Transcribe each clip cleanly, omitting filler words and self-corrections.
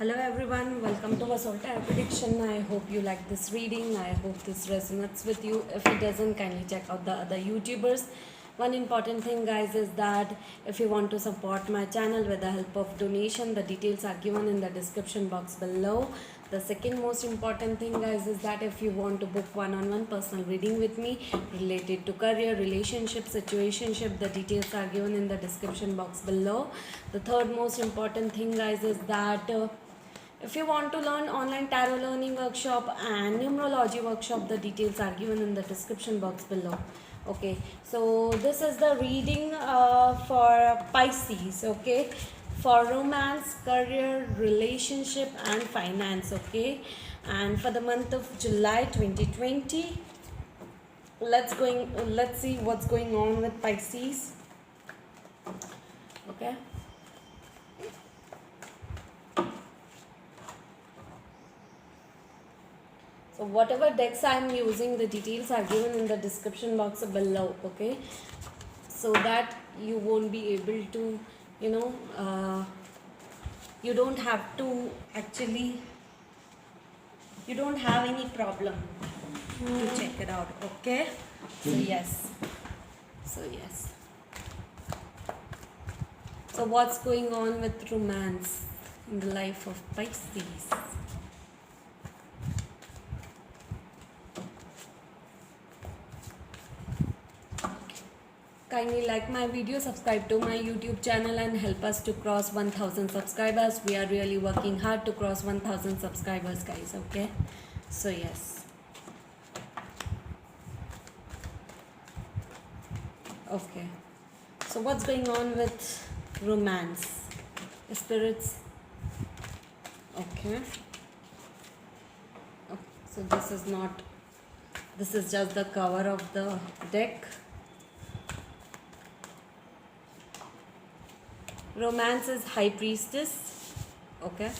Hello everyone, welcome to Basalt Tarot Prediction. I hope you like this reading. I hope this resonates with you. If it doesn't, kindly check out the other YouTubers. One important thing guys is that if you want to support my channel with the help of donation, the details are given in the description box below. The second most important thing guys is that if you want to book one-on-one personal reading with me related to career, relationship, situationship, the details are given in the description box below. The third most important thing guys is that if you want to learn online tarot learning workshop and numerology workshop, the details are given in the description box below. Okay, so this is the reading for Pisces. Okay, for romance, career, relationship and finance. Okay, and for the month of July 2020, let's see what's going on with Pisces. Okay. So whatever decks I am using, the details are given in the description box below. Okay, so that you won't be able to, you don't have to actually, you don't have any problem to check it out. Okay, so yes, so what's going on with romance in the life of Pisces? Kindly like my video, subscribe to my YouTube channel and help us to cross 1000 subscribers. We are really working hard to cross 1000 subscribers guys. Okay, so yes. Okay, so what's going on with romance, spirits? Okay, so this is not, this is just the cover of the deck. Romance is High Priestess. Okay,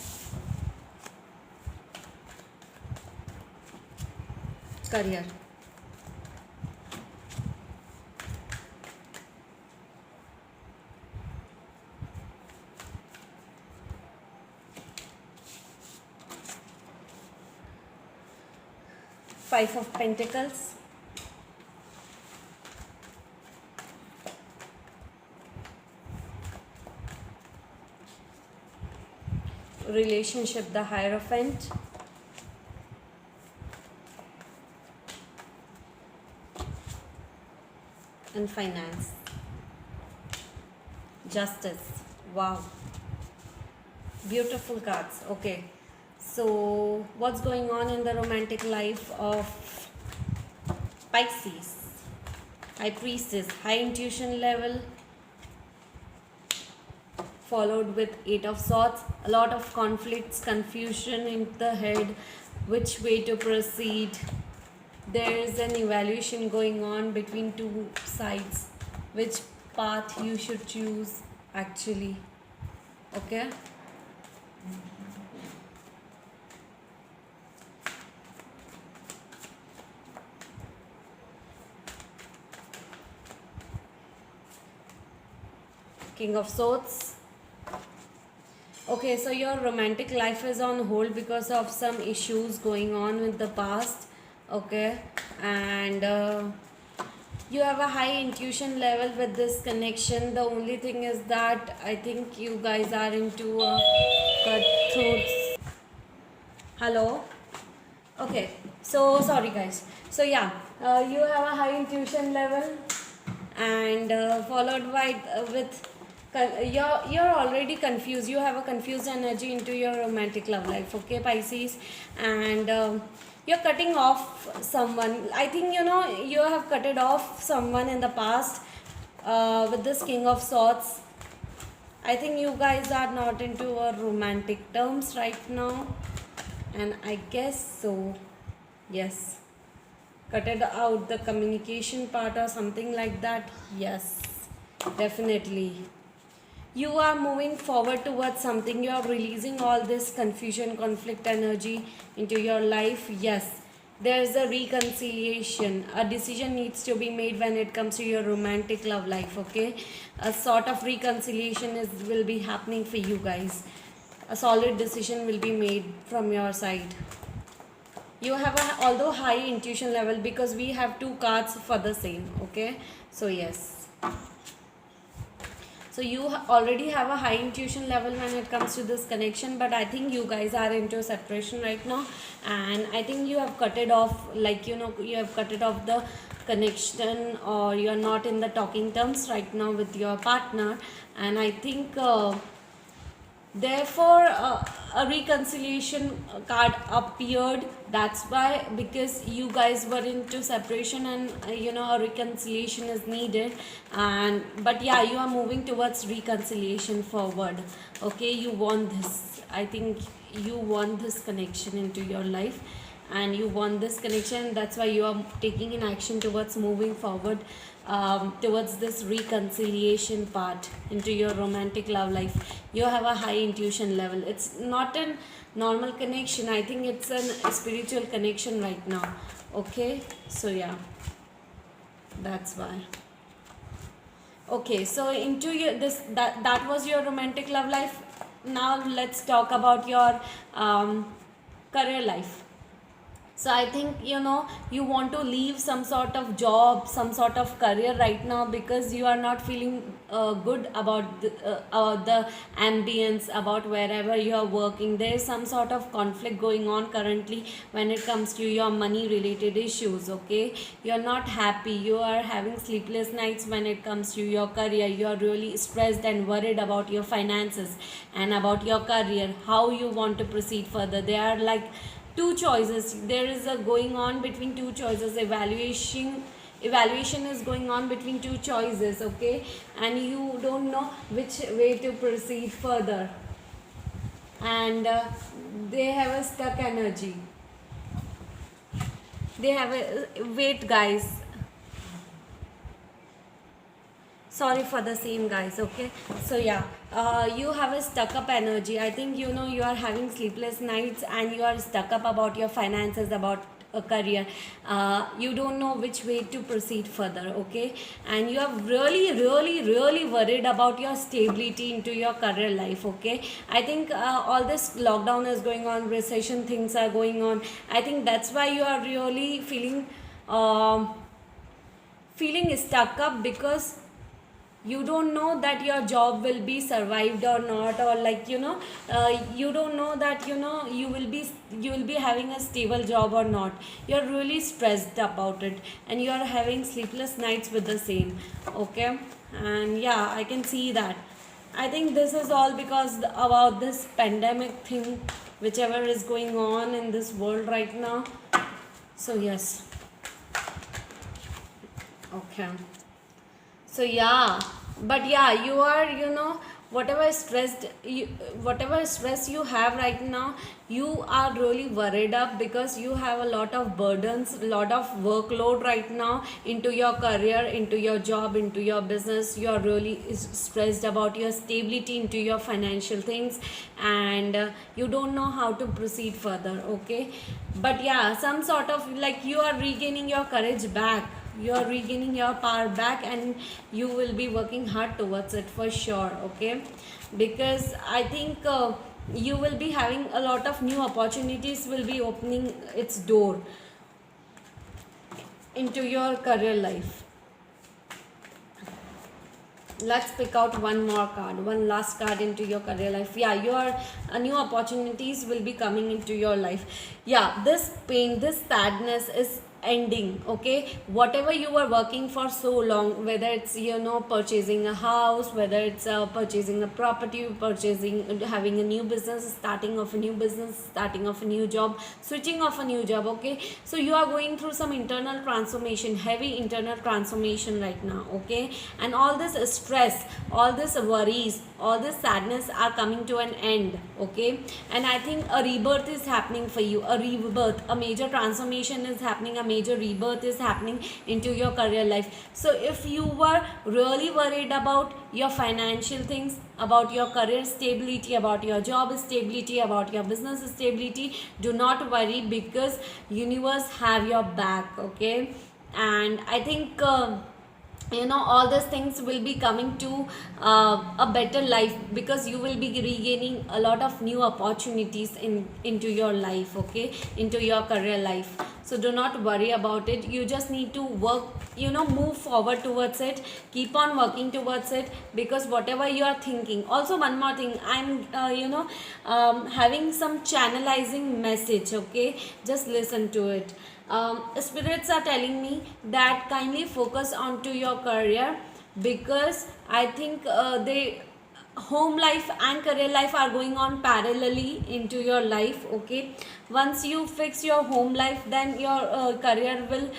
career, Five of Pentacles, relationship, the Hierophant, and finance, Justice. Wow, beautiful cards. Okay, so what's going on in the romantic life of Pisces? High Priestess, high intuition level, followed with Eight of Swords. A lot of conflicts, confusion in the head, which way to proceed. There is an evaluation going on between two sides, which path you should choose actually. Okay, King of Swords. Okay, so your romantic life is on hold because of some issues going on with the past. Okay, and you have a high intuition level with this connection. The only thing is that I think you guys are into cutthroats. Hello. Okay, so sorry guys. So yeah, you have a high intuition level, and followed by with you're already confused. You have a confused energy into your romantic love life. Okay, Pisces, and you're cutting off someone. I think you have cut it off someone in the past with this King of Swords. I think you guys are not into a romantic terms right now, and I guess so. Yes, cut it out the communication part or something like that. Yes, definitely. You are moving forward towards something. You are releasing all this confusion, conflict energy into your life. Yes, there is a reconciliation. A decision needs to be made when it comes to your romantic love life. Okay, a sort of reconciliation will be happening for you guys. a solid decision will be made from your side. You have a although high intuition level, because we have two cards for the same. Okay, so yes, so you already have a high intuition level when it comes to this connection, but I think you guys are into separation right now, and I think you have cut it off, like you have cut it off the connection, or you're not in the talking terms right now with your partner. And I think therefore a reconciliation card appeared. That's why, because you guys were into separation, and a reconciliation is needed. And but yeah, you are moving towards reconciliation forward. Okay, you want this. I think you want this connection into your life, and you want this connection. That's why you are taking an action towards moving forward, towards this reconciliation part into your romantic love life. You have a high intuition level. It's not a normal connection. I think it's a spiritual connection right now. Okay, so yeah, that's why. Okay, so into your that was your romantic love life. Now let's talk about your career life. So I think you want to leave some sort of job, some sort of career right now, because you are not feeling good about the ambience, about wherever you are working. There is some sort of conflict going on currently when it comes to your money related issues. Okay, you are not happy, you are having sleepless nights when it comes to your career. You are really stressed and worried about your finances and about your career, how you want to proceed further. There are like two choices. There is a going on between two choices. Evaluation is going on between two choices. Okay, and you don't know which way to proceed further, and they have a stuck energy. They have a wait, guys, sorry for the same, guys. Okay, so yeah, you have a stuck up energy. I think you are having sleepless nights, and you are stuck up about your finances, about a career. You don't know which way to proceed further. Okay, and you are really worried about your stability into your career life. Okay, I think all this lockdown is going on, recession things are going on. I think that's why you are really feeling stuck up, because you don't know that your job will be survived or not, or like you don't know that you will be having a stable job or not. You're really stressed about it, and you are having sleepless nights with the same. Okay, and yeah, I can see that. I think this is all because about this pandemic thing, whichever is going on in this world right now. So yes. Okay, so yeah, but yeah, you are whatever stress you have right now, you are really worried up, because you have a lot of burdens, lot of workload right now into your career, into your job, into your business. You are really stressed about your stability into your financial things, and you don't know how to proceed further. Okay, but yeah, some sort of like you are regaining your courage back, you are regaining your power back, and you will be working hard towards it for sure. Okay, because I think you will be having a lot of new opportunities will be opening its door into your career life. Let's pick out one more card, one last card into your career life. Yeah, your new opportunities will be coming into your life. Yeah, this pain, this sadness is ending. Okay, whatever you were working for so long, whether it's purchasing a house, whether it's purchasing a property, purchasing, having a new business, starting of a new business, starting of a new job, switching of a new job. Okay, so you are going through some internal transformation, heavy internal transformation right now. Okay, and all this stress, all this worries, all this sadness are coming to an end. Okay, and I think a rebirth is happening for you, a rebirth, a major transformation is happening, a major rebirth is happening into your career life. So if you were really worried about your financial things, about your career stability, about your job stability, about your business stability, do not worry, because universe have your back. Okay, and I think all these things will be coming to a better life, because you will be regaining a lot of new opportunities into your life, okay, into your career life. So do not worry about it. You just need to work, move forward towards it. Keep on working towards it, because whatever you are thinking. Also, one more thing, I'm having some channelizing message, okay, just listen to it. Spirits are telling me that kindly focus onto your career, because I think they home life and career life are going on parallelly into your life, okay. Once you fix your home life, then your career will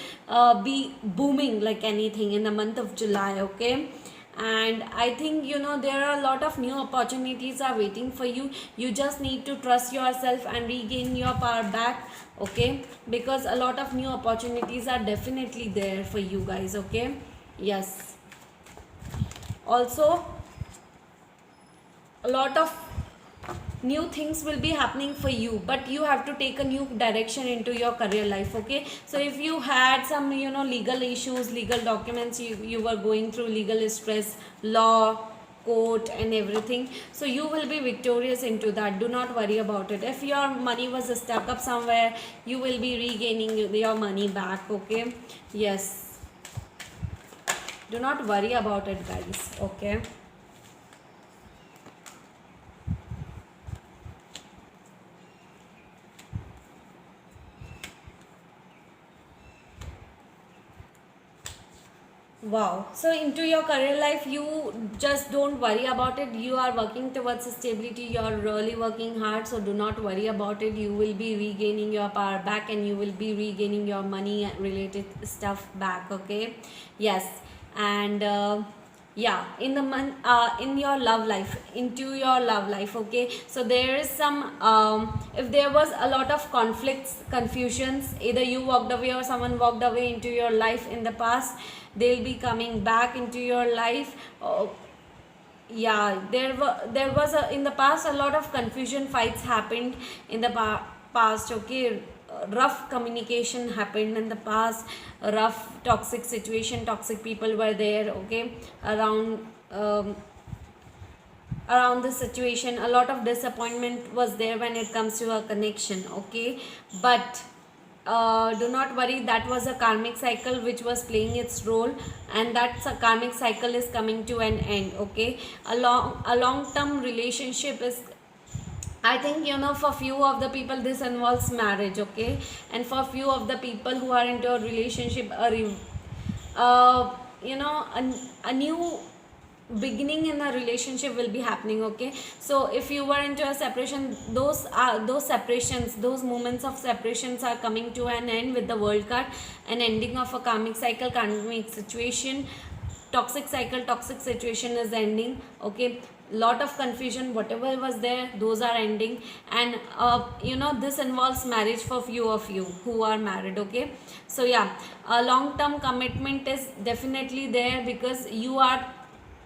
be booming like anything in the month of July, okay. And I think there are a lot of new opportunities are waiting for you. You just need to trust yourself and regain your power back, okay, because a lot of new opportunities are definitely there for you guys, okay. Yes, also a lot of new things will be happening for you, but you have to take a new direction into your career life, okay. So if you had some legal issues, legal documents, you were going through legal stress, law, court and everything, so you will be victorious into that. Do not worry about it. If your money was stuck up somewhere, you will be regaining your money back, okay. Yes, do not worry about it, guys, okay. Wow. So into your career life, you just don't worry about it. You are working towards stability. You are really working hard. So do not worry about it. You will be regaining your power back, and you will be regaining your money related stuff back. Okay. Yes. And yeah, in the month, in your love life, into your love life, okay. So there is some if there was a lot of conflicts, confusions, either you walked away or someone walked away into your life in the past, they'll be coming back into your life. Yeah, there was in the past a lot of confusion, fights happened in the past, okay. Rough communication happened in the past, rough toxic situation, toxic people were there, okay, around the situation. A lot of disappointment was there when it comes to a connection, okay. But do not worry, that was a karmic cycle which was playing its role, and that karmic cycle is coming to an end, okay. A long term relationship is, I think, for few of the people this involves marriage, okay. And for few of the people who are into a relationship, uh, a new beginning in a relationship will be happening, okay. So if you were into a separation, those separations, those moments of separations are coming to an end with the world card. An ending of a karmic cycle, karmic situation, toxic cycle, toxic situation is ending, okay. Lot of confusion, whatever was there, those are ending. And this involves marriage for few of you who are married, okay. So yeah, a long term commitment is definitely there, because you are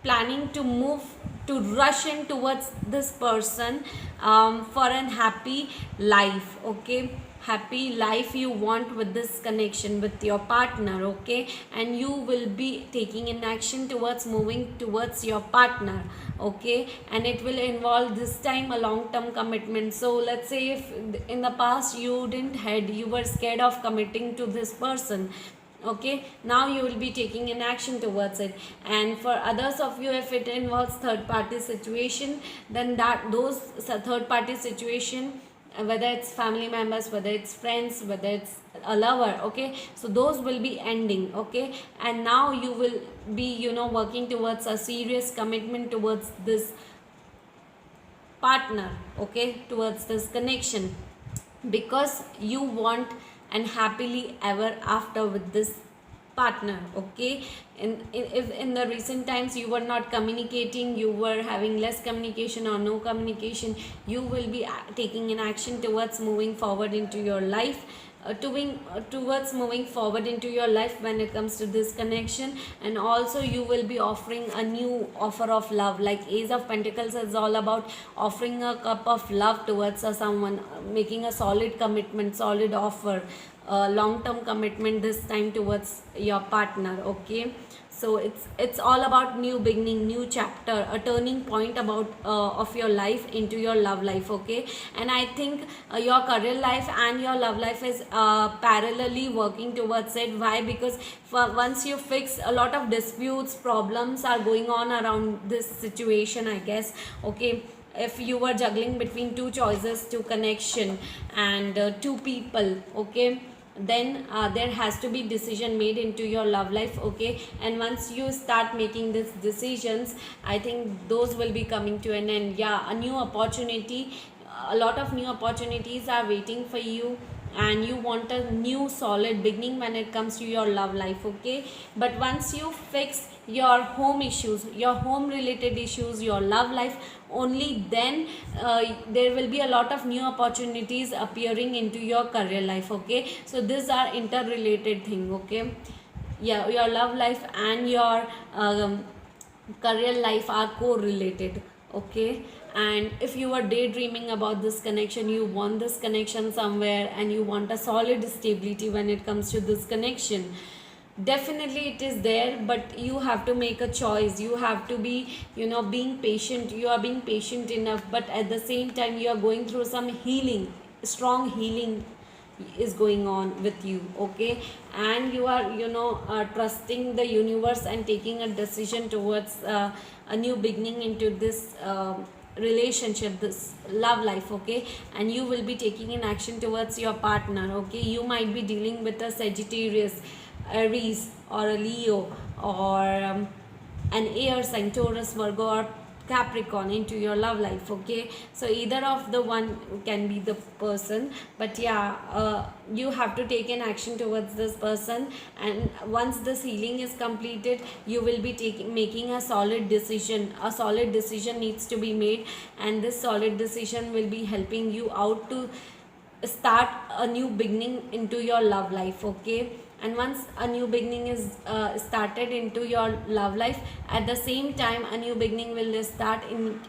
planning to move, to rush in towards this person, for an happy life, okay. Happy life you want with this connection with your partner, okay. And you will be taking an action towards moving towards your partner, okay. And it will involve this time a long term commitment. So let's say if in the past you were scared of committing to this person, okay, now you will be taking an action towards it. And for others of you, if it involves third party situation, then those third party situation, whether it's family members, whether it's friends, whether it's a lover, okay, so those will be ending, okay. And now you will be working towards a serious commitment towards this partner, okay, towards this connection, because you want and happily ever after with this partner, okay. If in the recent times you were not communicating, you were having less communication or no communication, you will be taking an action towards moving forward into your life, towards moving forward into your life when it comes to this connection. And also you will be offering a new offer of love, like Ace of Pentacles is all about offering a cup of love towards someone, making a solid commitment, solid offer, long term commitment this time towards your partner, okay. So it's all about new beginning, new chapter, a turning point about of your life into your love life. Okay, and I think your career life and your love life is parallelly working towards it. Why? Because once you fix, a lot of disputes, problems are going on around this situation, I guess. Okay, if you were juggling between two choices, two connection, and two people, okay, then there has to be decision made into your love life. Okay, and once you start making these decisions, I think those will be coming to an end. Yeah, a new opportunity, a lot of new opportunities are waiting for you, and you want a new solid beginning when it comes to your love life. Okay, but once you fix your home issues, your home related issues, your love life, only then there will be a lot of new opportunities appearing into your career life. Okay, so these are interrelated thing. Okay, yeah, your love life and your career life are correlated. Okay, and if you are daydreaming about this connection, you want this connection somewhere, and you want a solid stability when it comes to this connection, definitely it is there, but you have to make a choice. You have to be, being patient. You are being patient enough, but at the same time you are going through some healing, strong healing is going on with you. Okay, and you are, trusting the universe and taking a decision towards a new beginning into this relationship, this love life. Okay, and you will be taking an action towards your partner. Okay, you might be dealing with a Sagittarius, Aries, or a Leo, or an air sign, Taurus, Virgo, or Capricorn into your love life. Okay, so either of the one can be the person, but yeah, you have to take an action towards this person, and once this healing is completed, you will be making a solid decision. A solid decision needs to be made, and this solid decision will be helping you out to start a new beginning into your love life. Okay, and once a new beginning is started into your love life, at the same time a new beginning will start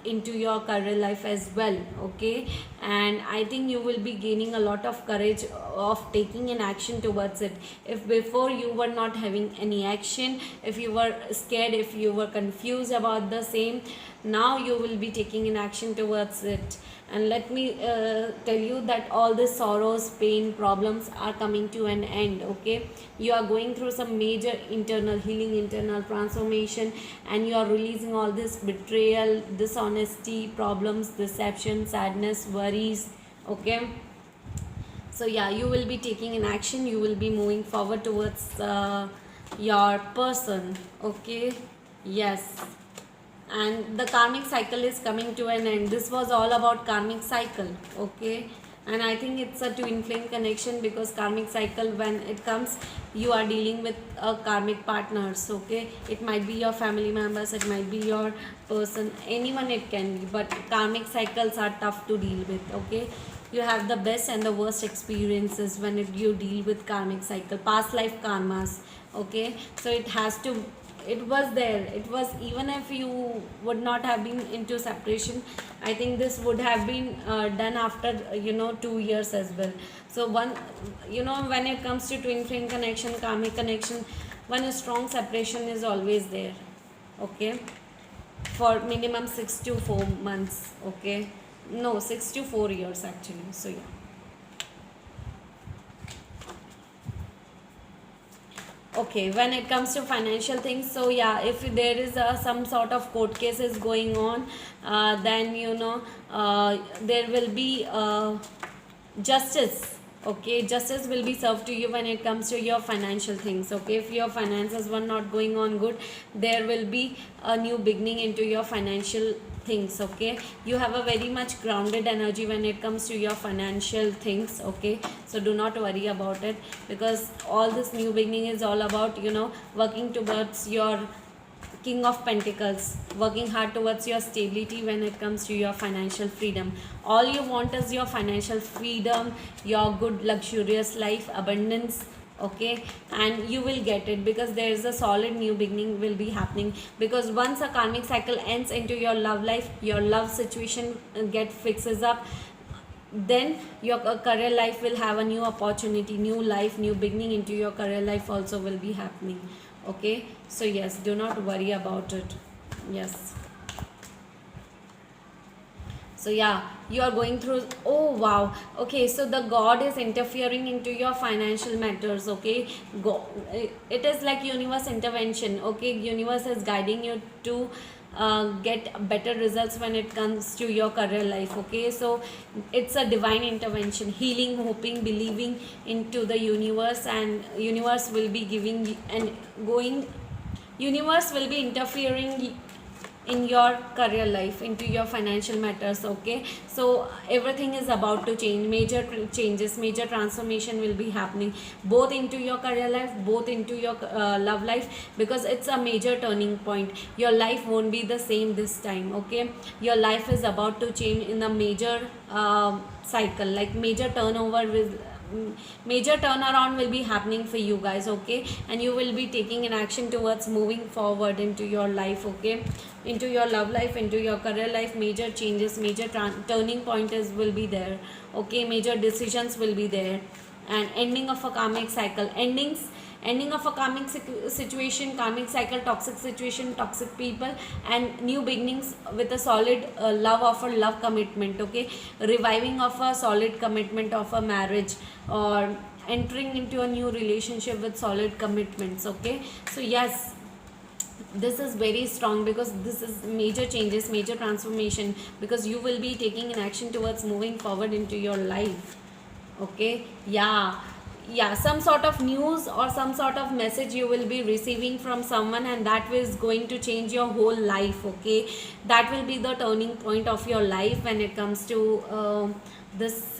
into your career life as well. Okay, and I think you will be gaining a lot of courage of taking an action towards it. If before you were not having any action, if you were scared, if you were confused about the same, now you will be taking an action towards it. And let me tell you that all the sorrows, pain, problems are coming to an end. Okay, you are going through some major internal healing, internal transformation, and you are releasing all this betrayal, dishonesty, problems, deception, sadness, worries. Okay, so yeah, you will be taking an action. You will be moving forward towards your person. Okay, yes, and the karmic cycle is coming to an end. This was all about karmic cycle. Okay, and I think it's a twin flame connection, because karmic cycle, when it comes, you are dealing with a karmic partners. Okay, it might be your family members, it might be your person, anyone it can be, but karmic cycles are tough to deal with. Okay, you have the best and the worst experiences when you deal with karmic cycle, past life karmas. Okay, so it has to, it was there, it was, even if you would not have been into separation, I think this would have been done after 2 years as well. So one, when it comes to twin flame connection, karmic connection, one strong separation is always there. Okay, for minimum 6 to 4 months. Okay, no, 6 to 4 years actually. So yeah. Okay, when it comes to financial things, so yeah, if there is some sort of court cases going on, then there will be justice. Okay, justice will be served to you when it comes to your financial things. Okay, if your finances were not going on good, there will be a new beginning into your financial things. Okay, you have a very much grounded energy when it comes to your financial things. Okay, so do not worry about it, because all this new beginning is all about working towards your King of Pentacles, working hard towards your stability when it comes to your financial freedom. All you want is your financial freedom, your good luxurious life, abundance. Okay, and you will get it, because there is a solid new beginning will be happening, because once a karmic cycle ends into your love life, your love situation get fixes up, then your career life will have a new opportunity, new life, new beginning into your career life also will be happening. Okay, so yes, do not worry about it. Yes. So yeah, you are going through, oh wow, okay, so the god is interfering into your financial matters. Okay, go, it is like universe intervention. Okay, universe is guiding you to get better results when it comes to your career life. Okay, so it's a divine intervention, healing, hoping, believing into the universe, and universe will be giving and going, universe will be interfering in your career life, into your financial matters. Okay, so everything is about to change, major changes, major transformation will be happening, both into your career life, both into your love life, because it's a major turning point. Your life won't be the same this time. Okay, your life is about to change in a major cycle, like major turnover with major turnaround will be happening for you guys. Okay, and you will be taking an action towards moving forward into your life. Okay, into your love life, into your career life, major changes, major turning point is will be there. Okay, major decisions will be there, and ending of a karmic cycle, ending of a karmic situation, karmic cycle, toxic situation, toxic people, and new beginnings with a solid love of a love commitment. Okay, reviving of a solid commitment of a marriage, or entering into a new relationship with solid commitments. Okay, so yes, this is very strong, because this is major changes, major transformation, because you will be taking an action towards moving forward into your life. Okay, yeah, yeah, some sort of news or some sort of message you will be receiving from someone, and that is going to change your whole life. Okay, that will be the turning point of your life when it comes to this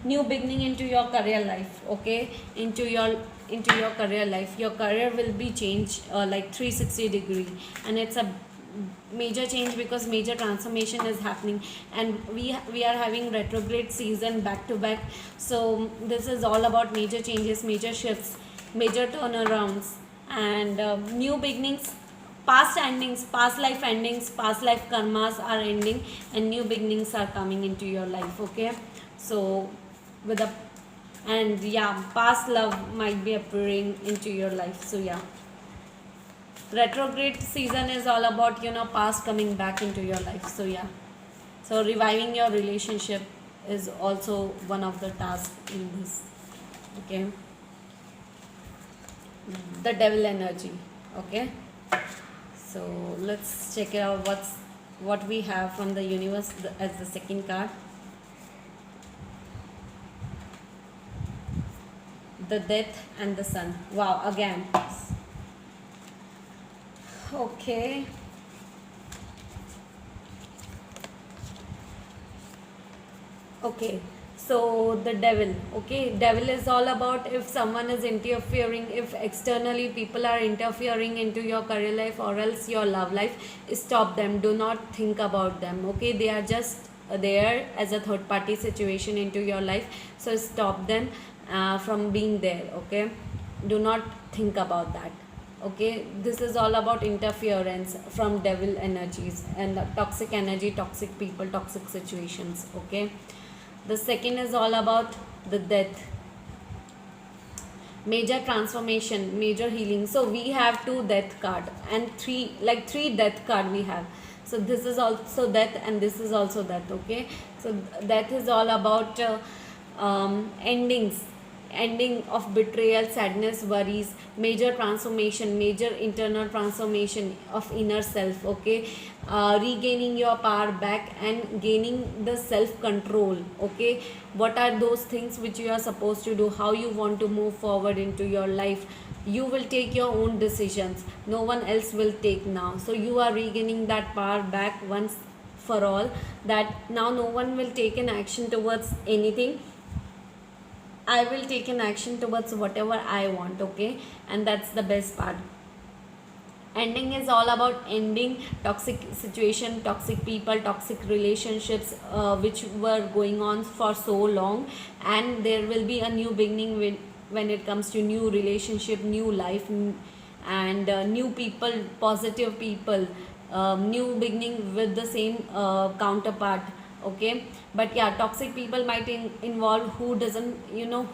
new beginning into your career life. Okay, into your career life, your career will be changed like 360-degree, and it's a major change, because major transformation is happening, and we are having retrograde season back to back. So this is all about major changes, major shifts, major turnarounds, and new beginnings, past endings, past life endings, past life karmas are ending, and new beginnings are coming into your life. Okay, so with a, and yeah, past love might be appearing into your life. So yeah, retrograde season is all about, past coming back into your life. So yeah, so reviving your relationship is also one of the tasks in this. Okay, the devil energy. Okay, so let's check it out, what we have from the universe as the second card. The death and the sun. Wow, again. Okay, okay, so the devil. Okay, devil is all about if someone is interfering, if externally people are interfering into your career life or else your love life, stop them, do not think about them. Okay, they are just there as a third party situation into your life, so stop them from being there. Okay, do not think about that. Okay, this is all about interference from devil energies and toxic energy, toxic people, toxic situations. Okay, the second is all about the death, major transformation, major healing. So we have two death card and three death card we have. So this is also death and this is also death. Okay, so death is all about endings, ending of betrayal, sadness, worries, major transformation, major internal transformation of inner self. Okay, regaining your power back and gaining the self control. Okay, what are those things which you are supposed to do, how you want to move forward into your life. You will take your own decisions, no one else will take now. So you are regaining that power back once for all, that now no one will take an action towards anything. I will take an action towards whatever I want. Okay, and that's the best part. Ending is all about ending toxic situation, toxic people, toxic relationships which were going on for so long, and there will be a new beginning when it comes to new relationship, new life, and new people, positive people, new beginning with the same counterpart, okay. But yeah, toxic people might involve who doesn't,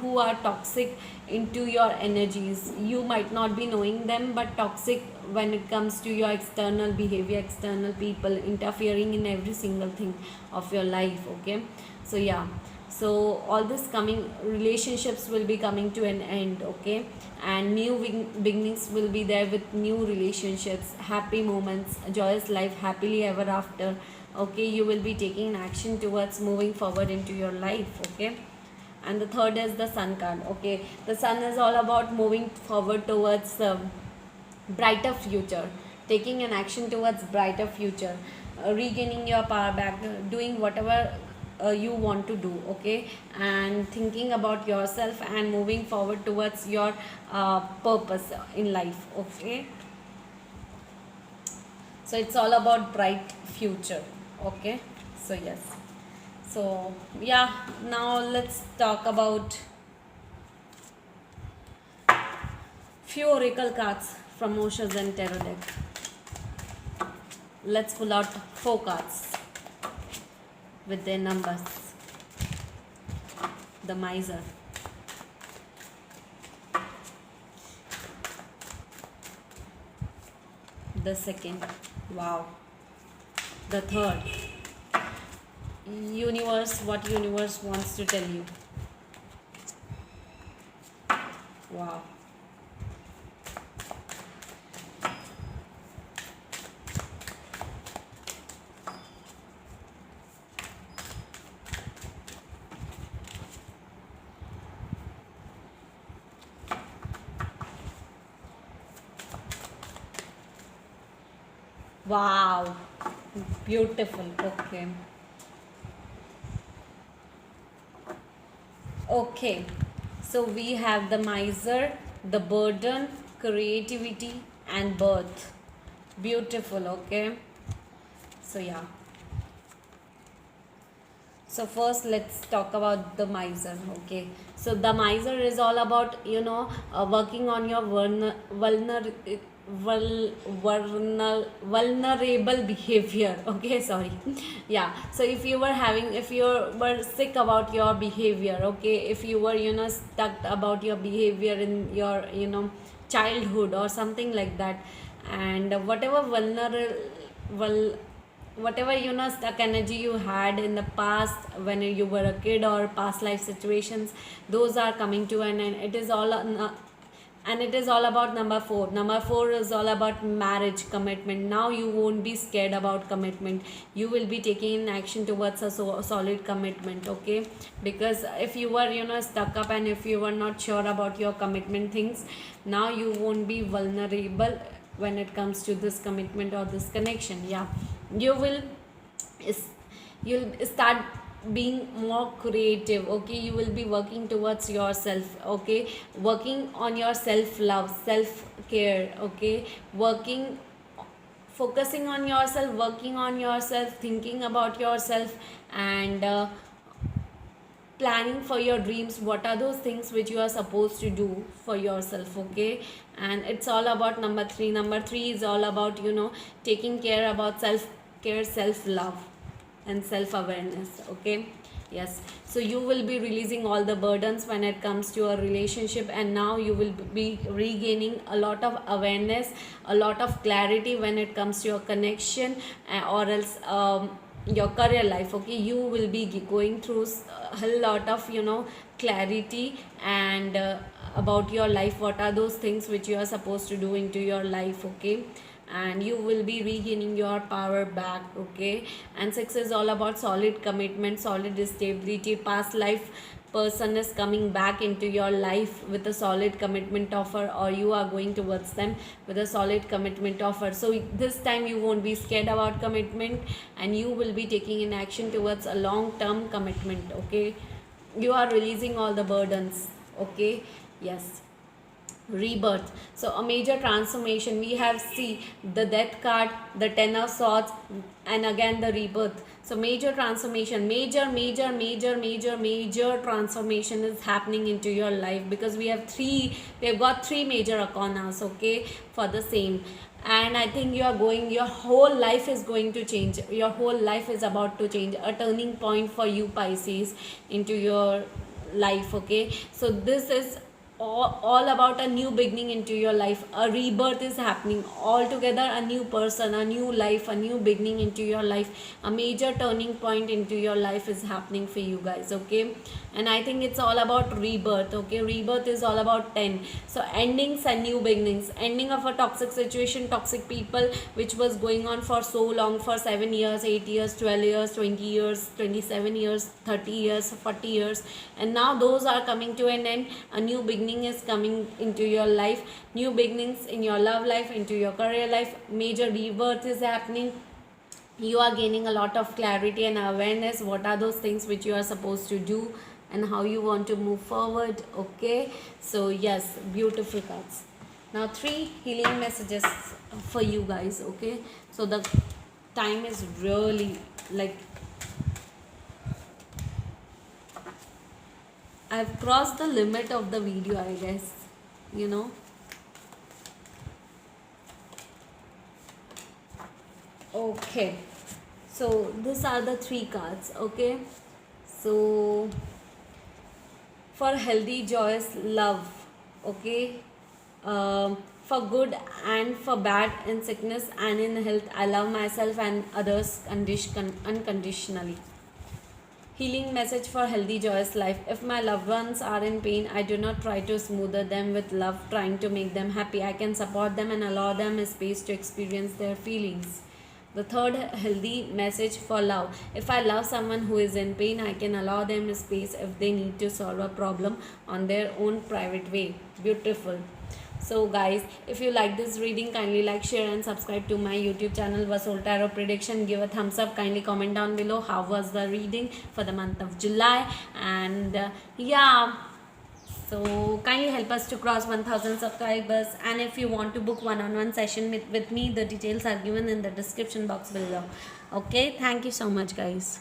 who are toxic into your energies. You might not be knowing them, but toxic when it comes to your external behavior, external people interfering in every single thing of your life, okay. So yeah, so all this coming relationships will be coming to an end, okay, and new beginnings will be there with new relationships, happy moments, joyous life, happily ever after, okay. You will be taking action towards moving forward into your life, okay. And the third is the sun card, okay. The sun is all about moving forward towards brighter future, taking an action towards brighter future, regaining your power back, doing whatever you want to do, okay, and thinking about yourself and moving forward towards your purpose in life, okay. So it's all about bright future, okay. So yes, so yeah, now let's talk about few oracle cards from Osho Zen Tarot deck. Let's pull out 4 cards with their numbers. The Miser, the second, wow, the third, universe, what universe wants to tell you, wow, wow, beautiful, okay. Okay, so we have the Miser, the burden, creativity, and birth. Beautiful, okay. So yeah, so first let's talk about the Miser, okay. So the Miser is all about, working on your vulnerable behavior, okay, sorry. Yeah, so if you were sick about your behavior, okay, if you were, stuck about your behavior in your, childhood or something like that, and whatever whatever, stuck energy you had in the past when you were a kid, or past life situations, those are coming to an end. It is all and it is all about number 4. Number 4 is all about marriage, commitment. Now you won't be scared about commitment. You will be taking an action towards a solid commitment, okay. Because if you were, stuck up, and if you were not sure about your commitment things, now you won't be vulnerable when it comes to this commitment or this connection. Yeah, you will you'll start being more creative, okay. You will be working towards yourself, okay, working on your self love, self care, okay, focusing on yourself, working on yourself, thinking about yourself, and planning for your dreams. What are those things which you are supposed to do for yourself, okay. And it's all about number 3. Number 3 is all about, taking care about self care, self love, and self awareness, okay. Yes, so you will be releasing all the burdens when it comes to a relationship, and now you will be regaining a lot of awareness, a lot of clarity when it comes to your connection, or else your career life, okay. You will be going through a lot of, clarity, and about your life, what are those things which you are supposed to do into your life, okay. And you will be regaining your power back, okay. And 6 is all about solid commitment, solid stability. Past life person is coming back into your life with a solid commitment offer, or you are going towards them with a solid commitment offer. So this time you won't be scared about commitment, and you will be taking an action towards a long term commitment, okay. You are releasing all the burdens, okay. Yes, rebirth. So a major transformation, we have the Death card, the Ten of Swords, and again the rebirth. So major transformation, major transformation is happening into your life, because we have got three major arcanas, okay, for the same. and I think your whole life is going to change. Your whole life is about to change, a turning point for you, Pisces, into your life. Okay, so this is all about a new beginning into your life. A rebirth is happening altogether, a new person, a new life, a new beginning into your life. A major turning point into your life is happening for you guys. Okay, and I think it's all about rebirth. Okay, rebirth is all about 10. So endings and new beginnings, ending of a toxic situation, toxic people, which was going on for so long, for 7 years, 8 years, 12 years, 20 years, 27 years, 30 years, 40 years, and now those are coming to an end. A new beginning is coming into your life, new beginnings in your love life, into your career life. Major rebirth is happening. You are gaining a lot of clarity and awareness, what are those things which you are supposed to do and how you want to move forward. Okay, so yes, beautiful cards. Now 3 healing messages for you guys. Okay, so the time is really like, I've crossed the limit of the video, I guess, you know. Okay, so these are the 3 cards. Okay, so for healthy, joyous love. Okay, for good and for bad, in sickness and in health, I love myself and others unconditionally. Healing message for healthy, joyous life. If my loved ones are in pain, I do not try to smother them with love, trying to make them happy. I can support them and allow them a space to experience their feelings. The third healthy message for love. If I love someone who is in pain, I can allow them a space if they need to solve a problem on their own private way. Beautiful. So guys, if you like this reading, kindly like, share and subscribe to my YouTube channel Vasoul Tarot Prediction. Give a thumbs up. Kindly comment down below how was the reading for the month of July. And yeah, so kindly help us to cross 1000 subscribers. And if you want to book one-on-one session with me, the details are given in the description box below. Okay, thank you so much guys.